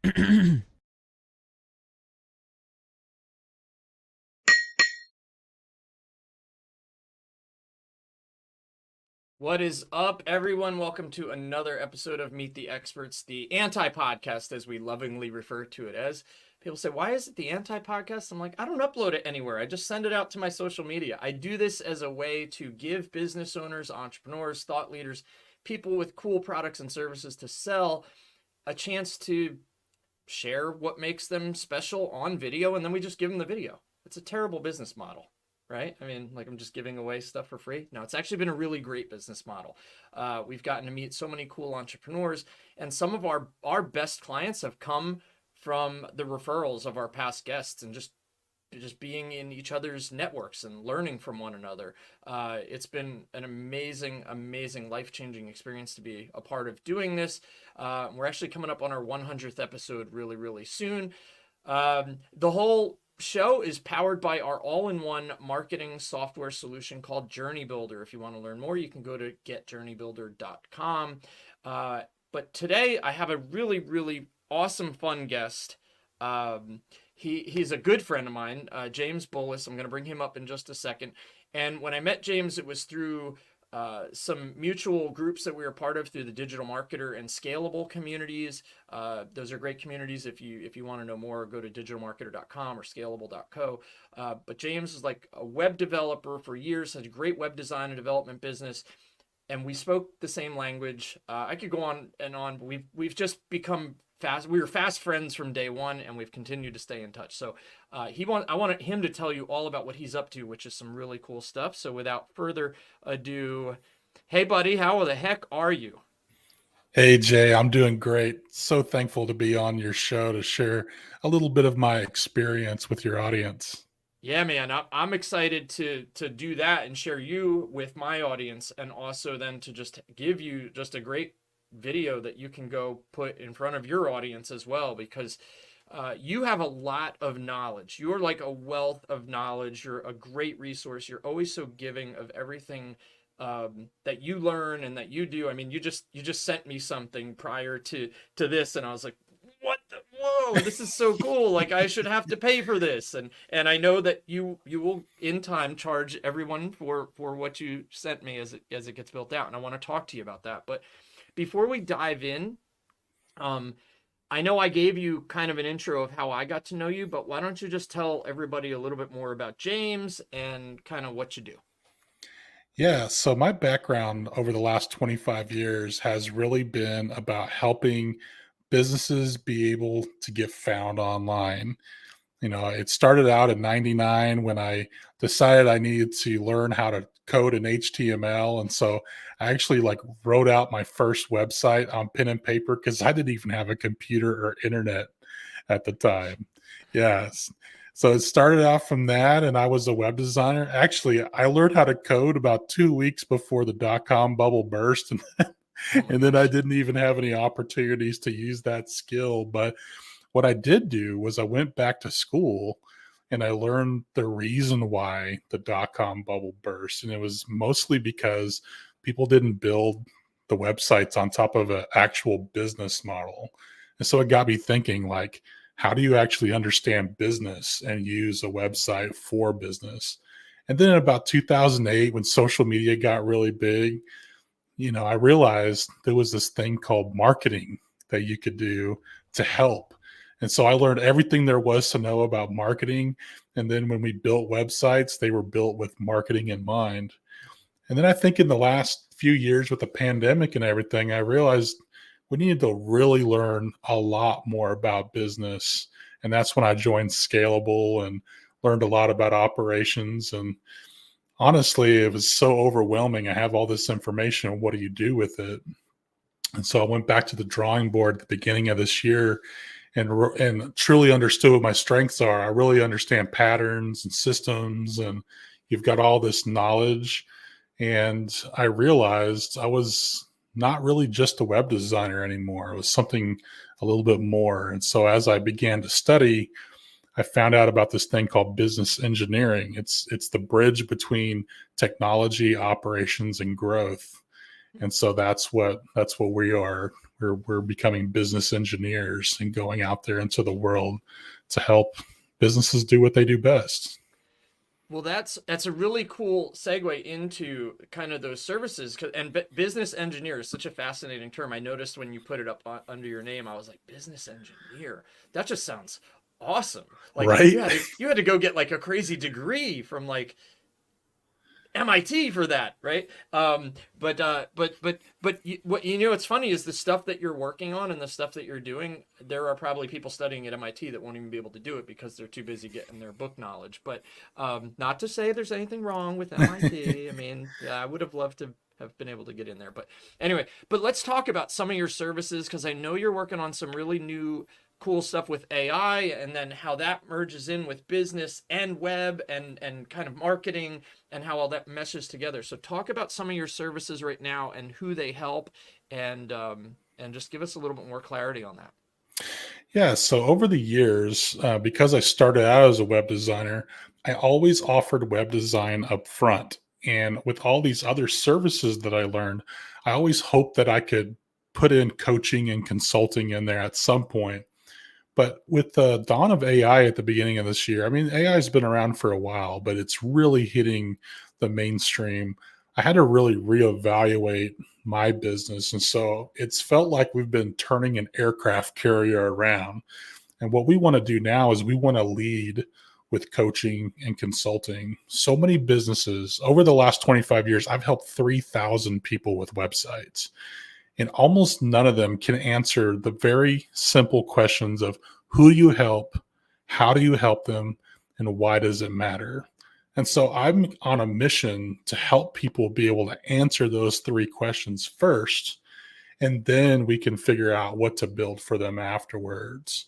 What is up, everyone? Welcome to another episode of Meet the Experts, the anti-podcast, as we lovingly refer to it as. People say, why is it the anti-podcast? I'm like, I don't upload it anywhere. I just send it out to my social media. I do this as a way to give business owners, entrepreneurs, thought leaders, people with cool products and services to sell a chance to share what makes them special on video, and then we just give them the video. It's a terrible business model, right? I mean, like, I'm just giving away stuff for free. No, it's actually been a really great business model. We've gotten to meet so many cool entrepreneurs, and some of our best clients have come from the referrals of our past guests and just being in each other's networks and learning from one another. It's been an amazing, amazing, life-changing experience to be a part of doing this. We're actually coming up on our 100th episode really, really soon. The whole show is powered by our all-in-one marketing software solution called Journey Builder. If you want to learn more, you can go to getjourneybuilder.com. But today I have a really, really awesome, fun guest. He's a good friend of mine, James Bullis. I'm going to bring him up in just a second. And when I met James, it was through some mutual groups that we were part of through the Digital Marketer and Scalable communities. Those are great communities. If you want to know more, go to digitalmarketer.com or scalable.co. But James is like a web developer for years, had a great web design and development business. And we spoke the same language. I could go on and on, but we've just become we were fast friends from day one, and we've continued to stay in touch. So I wanted him to tell you all about what he's up to, which is some really cool stuff. So without further ado, hey buddy, how the heck are you? Hey Jay, I'm doing great. So thankful to be on your show to share a little bit of my experience with your audience. Yeah, man, I'm excited to do that and share you with my audience, and also then to just give you just a great video that you can go put in front of your audience as well, because you have a lot of knowledge. You're like a wealth of knowledge. You're a great resource. You're always so giving of everything that you learn and that you do. I mean, you just sent me something prior to this, and I was like, what the, whoa, this is so cool. Like, I should have to pay for this. And I know that you will in time charge everyone for what you sent me as it gets built out. And I want to talk to you about that. But before we dive in, um, I know I gave you kind of an intro of how I got to know you, but why don't you just tell everybody a little bit more about James and kind of what you do? Yeah, so my background over the last 25 years has really been about helping businesses be able to get found online. It started out in 99 when I decided I needed to learn how to code in HTML. And so I actually like wrote out my first website on pen and paper because I didn't even have a computer or internet at the time. Yes. So it started out from that, and I was a web designer. Actually, I learned how to code about 2 weeks before the dot-com bubble burst. And, Oh my and then I gosh. didn't even have any opportunities to use that skill. But what I did do was I went back to school and I learned the reason why the dot com bubble burst. And it was mostly because people didn't build the websites on top of an actual business model. And so it got me thinking, like, how do you actually understand business and use a website for business? And then in about 2008, when social media got really big, I realized there was this thing called marketing that you could do to help. And so I learned everything there was to know about marketing. And then when we built websites, they were built with marketing in mind. And then I think in the last few years with the pandemic and everything, I realized we needed to really learn a lot more about business. And that's when I joined Scalable and learned a lot about operations. And honestly, it was so overwhelming. I have all this information. What do you do with it? And so I went back to the drawing board at the beginning of this year and truly understood what my strengths are. I really understand patterns and systems, and you've got all this knowledge. And I realized I was not really just a web designer anymore. It was something a little bit more. And so as I began to study, I found out about this thing called business engineering. It's the bridge between technology, operations, and growth. And so that's what we are. We're becoming business engineers and going out there into the world to help businesses do what they do best. Well, that's a really cool segue into kind of those services. And business engineer is such a fascinating term. I noticed when you put it up under your name, I was like, business engineer. That just sounds awesome. Like Right? you had to go get like a crazy degree from like MIT for that, right? What what's funny is the stuff that you're working on and the stuff that you're doing. There are probably people studying at MIT that won't even be able to do it because they're too busy getting their book knowledge. But not to say there's anything wrong with MIT. I mean, yeah, I would have loved to have been able to get in there. But anyway, but let's talk about some of your services because I know you're working on some really new cool stuff with AI and then how that merges in with business and web and kind of marketing and how all that meshes together. So talk about some of your services right now and who they help and just give us a little bit more clarity on that. Yeah. So over the years, because I started out as a web designer, I always offered web design up front. And with all these other services that I learned, I always hoped that I could put in coaching and consulting in there at some point. But with the dawn of AI at the beginning of this year, I mean, AI has been around for a while, but it's really hitting the mainstream. I had to really reevaluate my business. And so it's felt like we've been turning an aircraft carrier around. And what we want to do now is we want to lead with coaching and consulting. So many businesses over the last 25 years, I've helped 3,000 people with websites, and almost none of them can answer the very simple questions of who do you help, how do you help them, and why does it matter? And so I'm on a mission to help people be able to answer those three questions first, and then we can figure out what to build for them afterwards.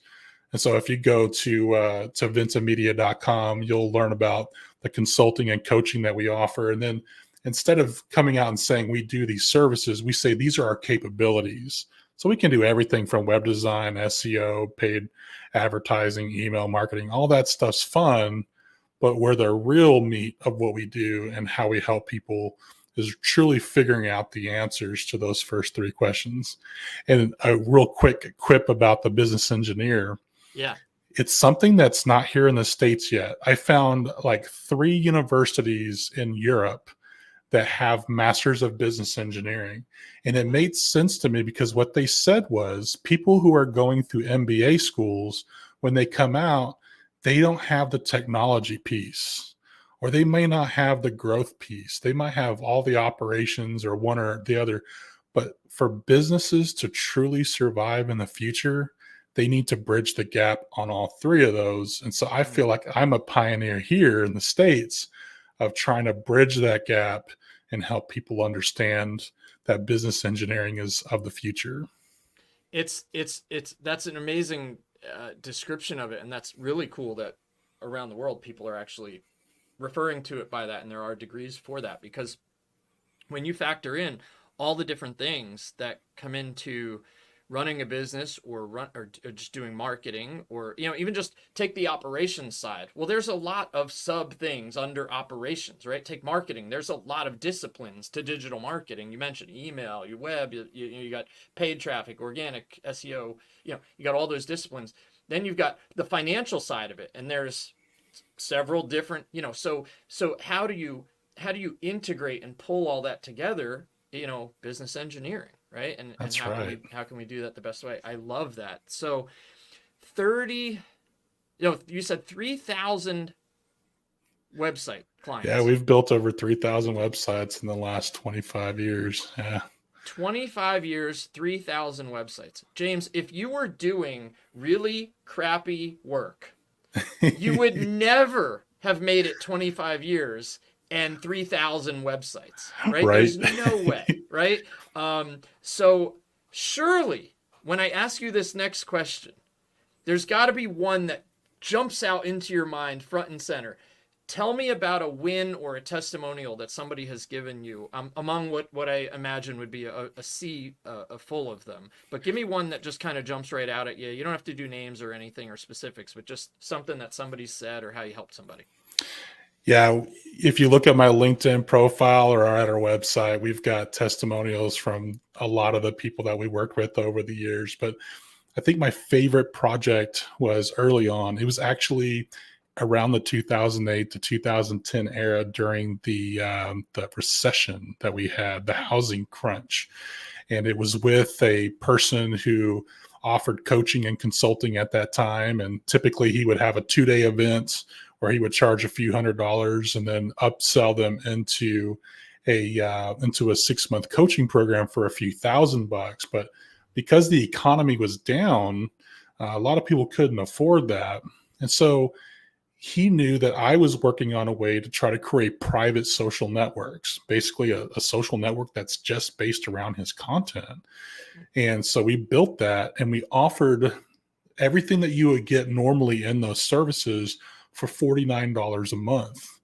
And so if you go to vintamedia.com, you'll learn about the consulting and coaching that we offer. And then instead of coming out and saying we do these services, we say these are our capabilities. So we can do everything from web design, SEO, paid advertising, email marketing, all that stuff's fun. But where the real meat of what we do and how we help people is truly figuring out the answers to those first three questions. And a real quick quip about the business engineer. Yeah. It's something that's not here in the States yet. I found like 3 universities in Europe that have masters of business engineering. And it made sense to me because what they said was people who are going through MBA schools, when they come out, they don't have the technology piece, or they may not have the growth piece. They might have all the operations or one or the other. But for businesses to truly survive in the future, they need to bridge the gap on all 3 of those. And so I feel like I'm a pioneer here in the States of trying to bridge that gap and help people understand that business engineering is of the future. It's that's an amazing description of it, and that's really cool that around the world people are actually referring to it by that, and there are degrees for that because when you factor in all the different things that come into running a business or just doing marketing or even just take the operations side. Well, there's a lot of sub things under operations, right? Take marketing. There's a lot of disciplines to digital marketing. You mentioned email, your web, you got paid traffic, organic, SEO, you got all those disciplines. Then you've got the financial side of it and there's several different, so how do you integrate and pull all that together, business engineering, right? And That's right. how can we do that the best way? I love that. So 30, you said 3,000 website clients. Yeah, we've built over 3,000 websites in the last 25 years. Yeah. 25 years, 3,000 websites. James, if you were doing really crappy work, you would never have made it 25 years and 3,000 websites, right? Right. There's no way, right? So surely when I ask you this next question, there's got to be one that jumps out into your mind front and center. Tell me about a win or a testimonial that somebody has given you among what I imagine would be a sea full of them. But give me one that just kind of jumps right out at you. You don't have to do names or anything or specifics, but just something that somebody said or how you helped somebody. Yeah, if you look at my LinkedIn profile or at our website, we've got testimonials from a lot of the people that we worked with over the years. But I think my favorite project was early on. It was actually around the 2008 to 2010 era during the recession that we had, the housing crunch. And it was with a person who offered coaching and consulting at that time. And typically he would have a 2-day event where he would charge a few $100s and then upsell them into a 6-month coaching program for a few $1,000. But because the economy was down, a lot of people couldn't afford that. And so he knew that I was working on a way to try to create private social networks, basically a social network that's just based around his content. And so we built that and we offered everything that you would get normally in those services for $49 a month.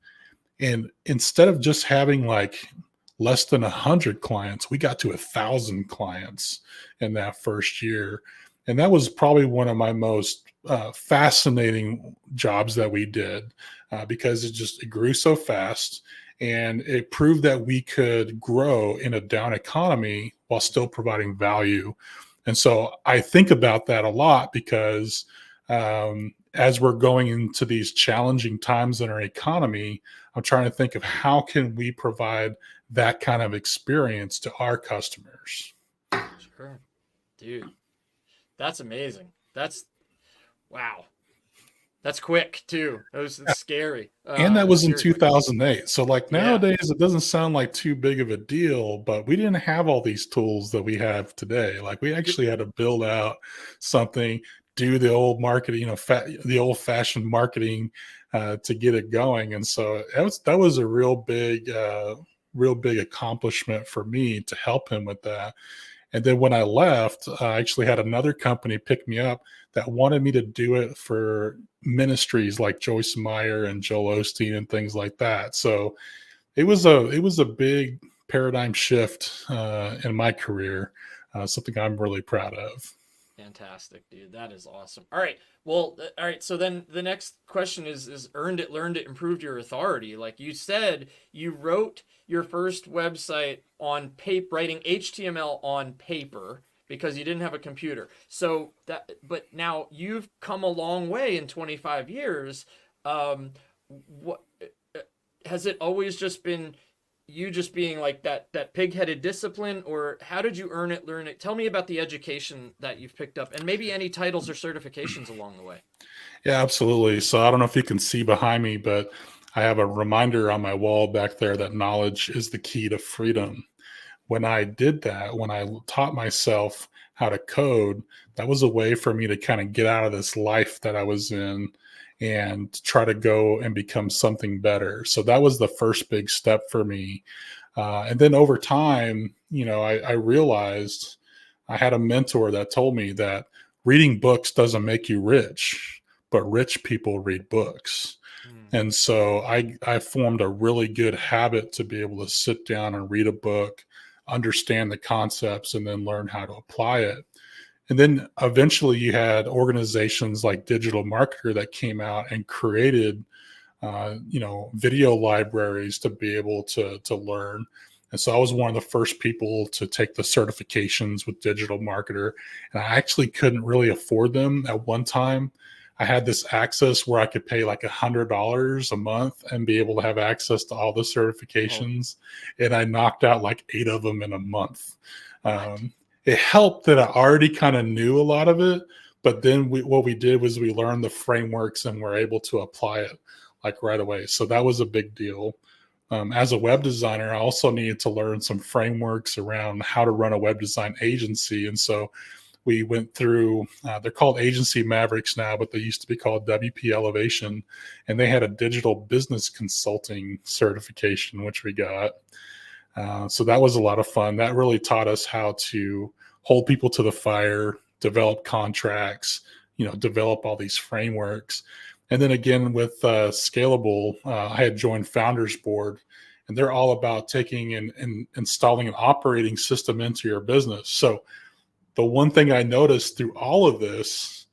And instead of just having like less than 100 clients, we got to 1,000 clients in that first year. And that was probably one of my most fascinating jobs that we did because it grew so fast and it proved that we could grow in a down economy while still providing value. And so I think about that a lot because as we're going into these challenging times in our economy, I'm trying to think of how can we provide that kind of experience to our customers. Sure. Dude, that's amazing. Wow. That's quick too. That's scary. And that was in Scary quick. 2008. So like Yeah. nowadays, it doesn't sound like too big of a deal, but we didn't have all these tools that we have today. Like we actually had to build out something, do the old marketing, the old fashioned marketing to get it going. And so that was a real big accomplishment for me to help him with that. And then when I left, I actually had another company pick me up that wanted me to do it for ministries like Joyce Meyer and Joel Osteen and things like that. So it was a big paradigm shift in my career, something I'm really proud of. Fantastic, dude. That is awesome. All right. Well, all right. So then the next question is earned it, learned it, improved your authority. Like you said, you wrote your first website on paper, writing HTML on paper because you didn't have a computer. So but now you've come a long way in 25 years. What has it always just been you just being like that pig-headed discipline, or how did you earn it, learn it? Tell me about the education that you've picked up and maybe any titles or certifications along the way. Yeah, absolutely. So I don't know if you can see behind me, but I have a reminder on my wall back there that knowledge is the key to freedom. When I did that, when I taught myself how to code, that was a way for me to kind of get out of this life that I was in and try to go and become something better. So that was the first big step for me. And then over time, I realized I had a mentor that told me that reading books doesn't make you rich, but rich people read books. Hmm. And so I formed a really good habit to be able to sit down and read a book, understand the concepts, and then learn how to apply it. And then eventually you had organizations like Digital Marketer that came out and created, video libraries to be able to learn. And so I was one of the first people to take the certifications with Digital Marketer. And I actually couldn't really afford them at one time. I had this access where I could pay like $100 a month and be able to have access to all the Oh, certifications. And I knocked out like 8 of them in a month. what? It helped that I already kind of knew a lot of it, but then what we did was we learned the frameworks and we're able to apply it like right away. So that was a big deal. As a web designer, I also needed to learn some frameworks around how to run a web design agency. And so we went through, they're called Agency Mavericks now, but they used to be called WP Elevation. And they had a digital business consulting certification, which we got. So that was a lot of fun. That really taught us how to hold people to the fire, develop contracts, develop all these frameworks. And then again with Scalable, I had joined Founders Board, and they're all about taking and installing an operating system into your business. So the one thing I noticed through all of this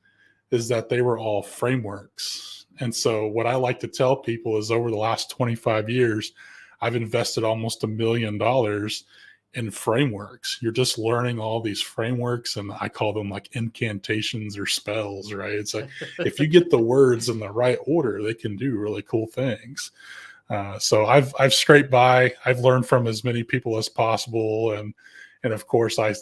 is that they were all frameworks. And so what I like to tell people is over the last 25 years, I've invested almost $1 million in frameworks. You're just learning all these frameworks, and I call them like incantations or spells, right? It's like if you get the words in the right order, they can do really cool things. So I've scraped by. I've learned from as many people as possible, and of course I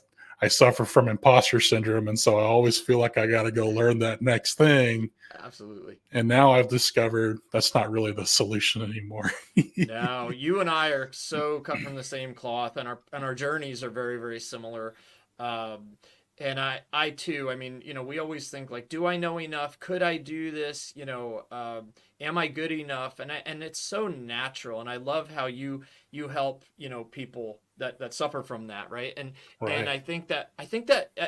suffer from imposter syndrome, and so I always feel like I got to go learn that next thing. Absolutely. And now I've discovered that's not really the solution anymore. No, you and I are so cut from the same cloth, and our journeys are very, very similar. Um, and I too, I mean, we always think like, do I know enough? Could I do this? Am I good enough? And it's so natural. And I love how you help, people that suffer from that, right? And Right. I think that,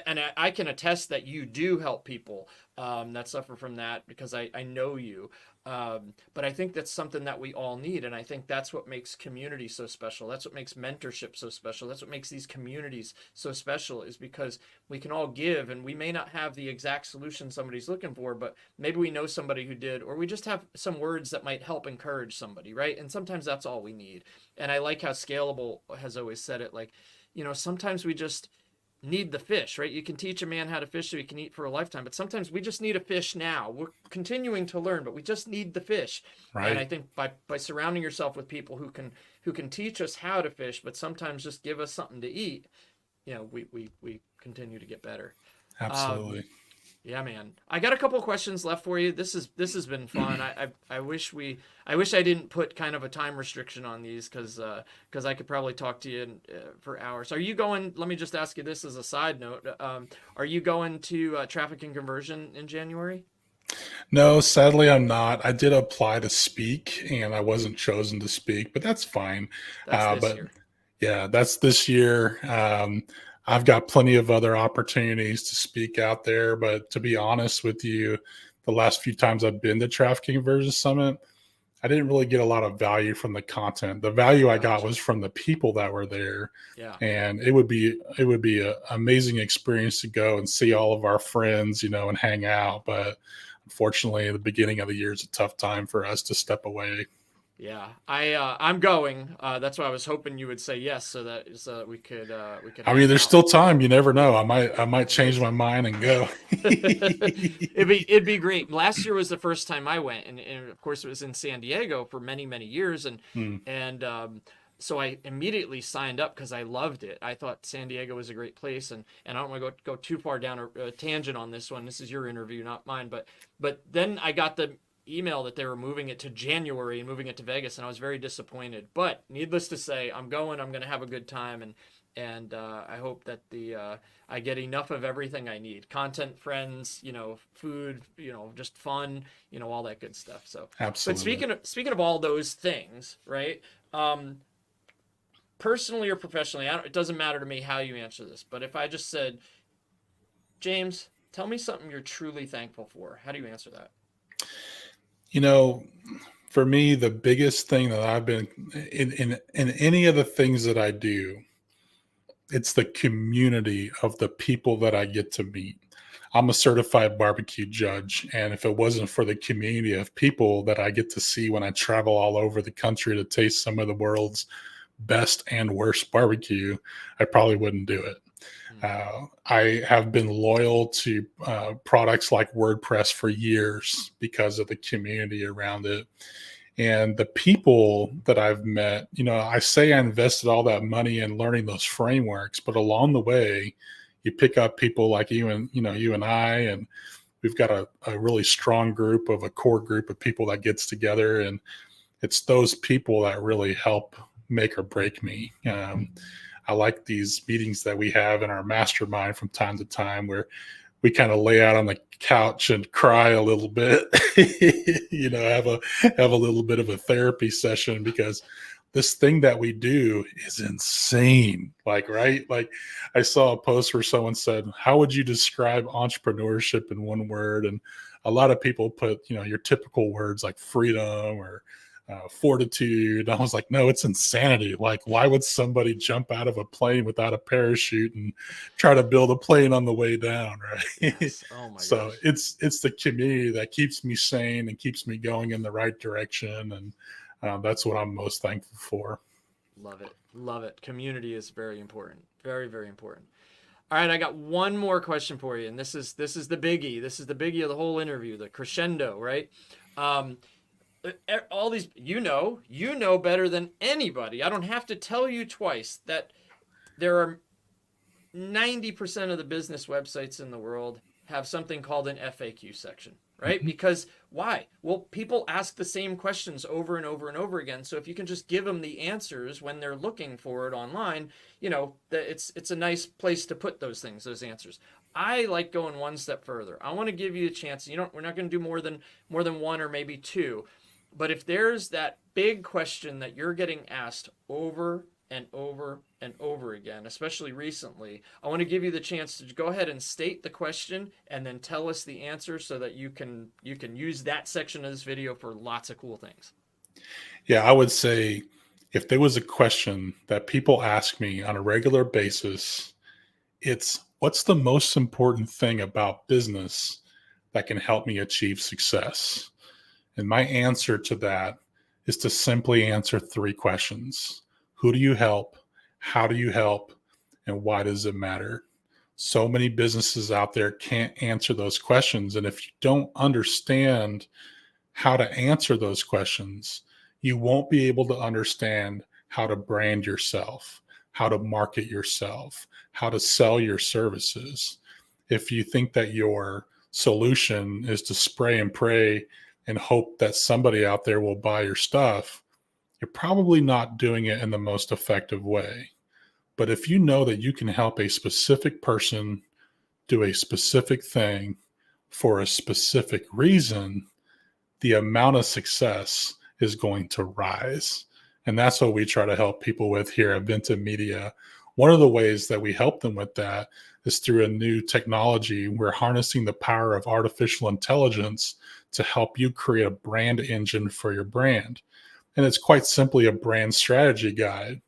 and I can attest that you do help people that suffer from that because I know you. But I think that's something that we all need. And I think that's what makes community so special. That's what makes mentorship so special. That's what makes these communities so special, is because we can all give, and we may not have the exact solution somebody's looking for, but maybe we know somebody who did, or we just have some words that might help encourage somebody, right? And sometimes that's all we need. And I like how Scalable has always said it, like, sometimes we just need the fish, right? You can teach a man how to fish so he can eat for a lifetime, but sometimes we just need a fish now. We're continuing to learn, but we just need the fish. And I Right. think by surrounding yourself with people who can teach us how to fish, but sometimes just give us something to eat, we continue to get better. Um, Absolutely. yeah, man. I got a couple of questions left for you. This has been fun. I wish I didn't put kind of a time restriction on these because I could probably talk to you for hours. Are you going? Let me just ask you this as a side note. Are you going to traffic and conversion in January? No, sadly, I'm not. I did apply to speak and I wasn't chosen to speak, but that's fine. That's this But year. yeah, that's this year. I've got plenty of other opportunities to speak out there. But to be honest with you, the last few times I've been to Trafficking Conversion Summit, I didn't really get a lot of value from the content. The value I got Gotcha. was from the people that were there, Yeah. and it would be an amazing experience to go and see all of our friends, and hang out. But unfortunately, the beginning of the year is a tough time for us to step away. Yeah. I'm going. That's why I was hoping you would say yes, so that we could I mean, hang there's out. still time. You never know. I might There change is. my mind and go. It'd be great. Last year was the first time I went, and of course it was in San Diego for many, many years, and Hmm, and so I immediately signed up because I loved it. I thought San Diego was a great place, and I don't want to go too far down a tangent on this one. This is your interview, not mine. But then I got the email that they were moving it to January and moving it to Vegas, and I was very disappointed. But needless to say, I'm going. I'm going to have a good time, and I hope that the I get enough of everything I need: content, friends, food, just fun, all that good stuff. So, but absolutely. speaking of all those things, right? Um, Personally or professionally, it doesn't matter to me how you answer this. But if I just said, James, tell me something you're truly thankful for, how do you answer that? You know, for me, the biggest thing that I've been in any of the things that I do, it's the community of the people that I get to meet. I'm a certified barbecue judge, and if it wasn't for the community of people that I get to see when I travel all over the country to taste some of the world's best and worst barbecue, I probably wouldn't do it. Hmm. I have been loyal to products like WordPress for years because of the community around it. And the people that I've met, I say I invested all that money in learning those frameworks, but along the way, you pick up people like you and I, and we've got a really strong group of a core group of people that gets together, and it's those people that really help make or break me. I like these meetings that we have in our mastermind from time to time where we kind of lay out on the couch and cry a little bit, have a little bit of a therapy session because this thing that we do is insane. Like, right? Like I saw a post where someone said, how would you describe entrepreneurship in one word? And a lot of people put, your typical words like freedom or fortitude. I was like, no, it's insanity. Like, why would somebody jump out of a plane without a parachute and try to build a plane on the way down, right? Yes. Oh my So gosh. it's the community that keeps me sane and keeps me going in the right direction, and that's what I'm most thankful for. Love it. Love it. Community is very important. Very, very important. All right, I got one more question for you, and this is the biggie. This is the biggie of the whole interview, the crescendo, right? Um, all these, you know better than anybody. I don't have to tell you twice that there are 90% of the business websites in the world have something called an FAQ section, right? Mhm. Because why? Well, people ask the same questions over and over and over again. So if you can just give them the answers when they're looking for it online, it's a nice place to put those things, those answers. I like going one step further. I want to give you a chance. We're not going to do more than one or maybe two. But if there's that big question that you're getting asked over and over and over again, especially recently, I want to give you the chance to go ahead and state the question and then tell us the answer so that you can use that section of this video for lots of cool things. Yeah, I would say if there was a question that people ask me on a regular basis, it's what's the most important thing about business that can help me achieve success? And my answer to that is to simply answer three questions. Who do you help? How do you help? And why does it matter? So many businesses out there can't answer those questions. And if you don't understand how to answer those questions, you won't be able to understand how to brand yourself, how to market yourself, how to sell your services. If you think that your solution is to spray and pray and hope that somebody out there will buy your stuff, you're probably not doing it in the most effective way. But if you know that you can help a specific person do a specific thing for a specific reason, the amount of success is going to rise. And that's what we try to help people with here at Vinta Media. One of the ways that we help them with that is through a new technology. We're harnessing the power of artificial intelligence to help you create a brand engine for your brand. And it's quite simply a brand strategy guide.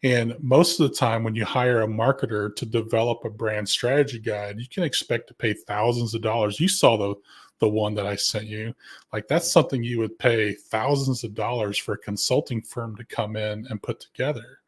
And most of the time, when you hire a marketer to develop a brand strategy guide, you can expect to pay thousands of dollars. You saw the one that I sent you. Like, that's something you would pay thousands of dollars for a consulting firm to come in and put together.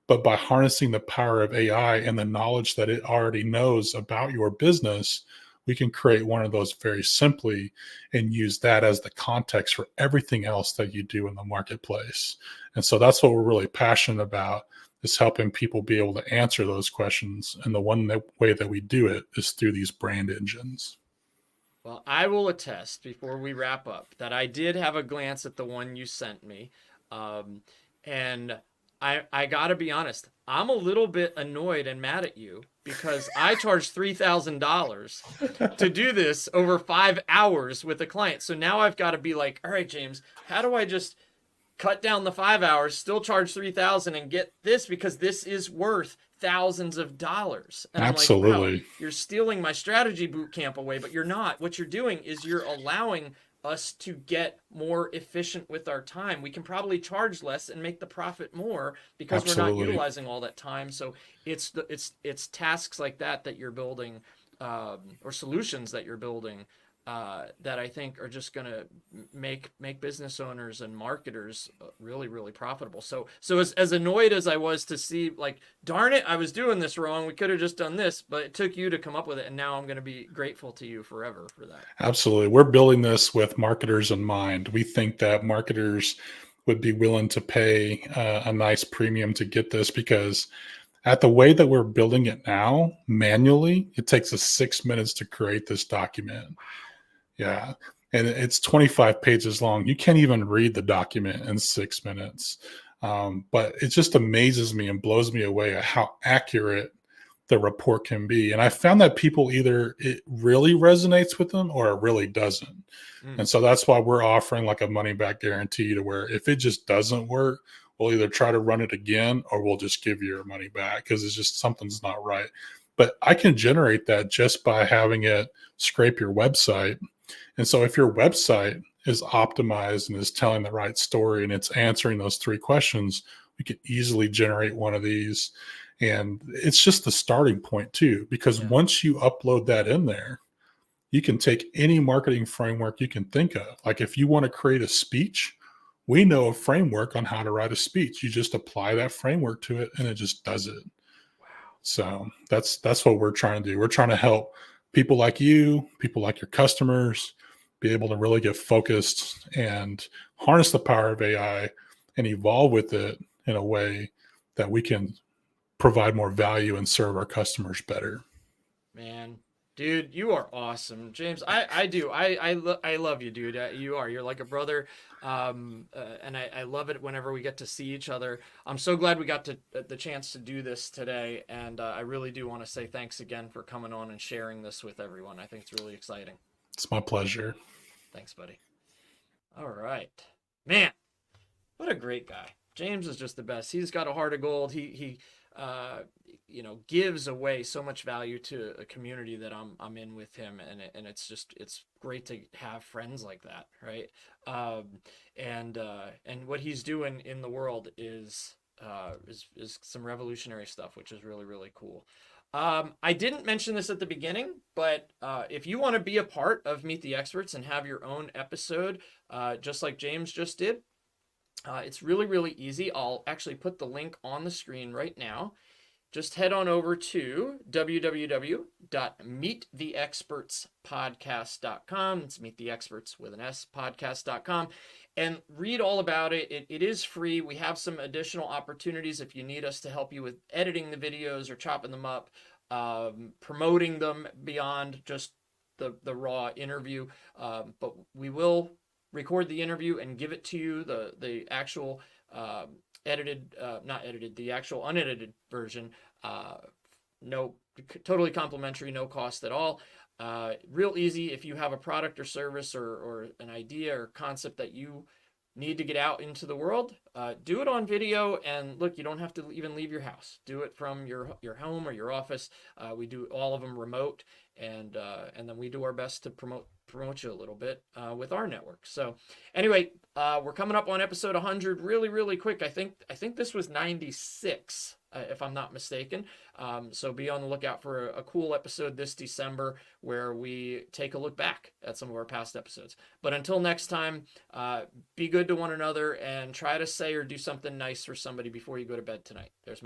But by harnessing the power of AI and the knowledge that it already knows about your business, we can create one of those very simply and use that as the context for everything else that you do in the marketplace. And so that's what we're really passionate about, is helping people be able to answer those questions. And the way that we do it is through these brand engines. Well, I will attest before we wrap up that I did have a glance at the one you sent me. And I got to be honest, I'm a little bit annoyed and mad at you because I charged $3,000 to do this over 5 hours with a client. So now I've got to be like, all right, James, how do I just cut down the 5 hours, still charge 3,000 and get this, because this is worth thousands of dollars. And Absolutely. I'm like, wow, you're stealing my strategy boot camp away, but you're not. What you're doing is you're allowing us to get more efficient with our time. We can probably charge less and make the profit more because Absolutely. we're not utilizing all that time. So it's tasks like that you're building, or solutions that you're building, that I think are just going to make business owners and marketers really, really profitable. So as annoyed as I was to see, like, darn it, I was doing this wrong. We could have just done this, but it took you to come up with it. And now I'm going to be grateful to you forever for that. Absolutely. We're building this with marketers in mind. We think that marketers would be willing to pay a nice premium to get this, because at the way that we're building it now, manually, it takes us 6 minutes to create this document. Yeah. And it's 25 pages long. You can't even read the document in 6 minutes. But it just amazes me and blows me away at how accurate the report can be. And I found that people, either it really resonates with them or it really doesn't. And so that's why we're offering like a money back guarantee, to where if it just doesn't work, we'll either try to run it again or we'll just give you your money back, because it's just something's not right. But I can generate that just by having it scrape your website. And so if your website is optimized and is telling the right story and it's answering those three questions, we could easily generate one of these. And it's just the starting point too, because Yeah. once you upload that in there, you can take any marketing framework you can think of. Like if you want to create a speech, we know a framework on how to write a speech. You just apply that framework to it and it just does it. Wow. So that's what we're trying to do. We're trying to help people like you, people like your customers, be able to really get focused and harness the power of AI and evolve with it in a way that we can provide more value and serve our customers better. Man, dude, you are awesome, James. I love you, dude. You're like a brother, and I love it whenever we get to see each other. I'm so glad we got to the chance to do this today, and I really do want to say thanks again for coming on and sharing this with everyone. I think it's really exciting. It's my pleasure. Thanks, buddy. All right, man. What a great guy. James is just the best. He's got a heart of gold. He uh, gives away so much value to a community that I'm in with him, and it's great to have friends like that, right? And what he's doing in the world is some revolutionary stuff, which is really really cool. I didn't mention this at the beginning, but if you want to be a part of Meet the Experts and have your own episode, just like James just did, it's really, really easy. I'll actually put the link on the screen right now. Just head on over to www.meettheexpertspodcast.com. It's Meet the Experts with an S, podcast.com, and read all about it. It is free. We have some additional opportunities if you need us to help you with editing the videos or chopping them up, promoting them beyond just the raw interview. But we will record the interview and give it to you, the actual not edited, the actual unedited version. No, totally complimentary, no cost at all. Real easy. If you have a product or service or an idea or concept that you need to get out into the world, do it on video. And look, you don't have to even leave your house. Do it from your home or your office. We do all of them remote, and then we do our best to promote you a little bit with our network. So anyway, we're coming up on episode 100 really really quick. I think this was 96, if I'm not mistaken. So be on the lookout for a cool episode this December where we take a look back at some of our past episodes. But until next time, be good to one another and try to say or do something nice for somebody before you go to bed tonight. There's my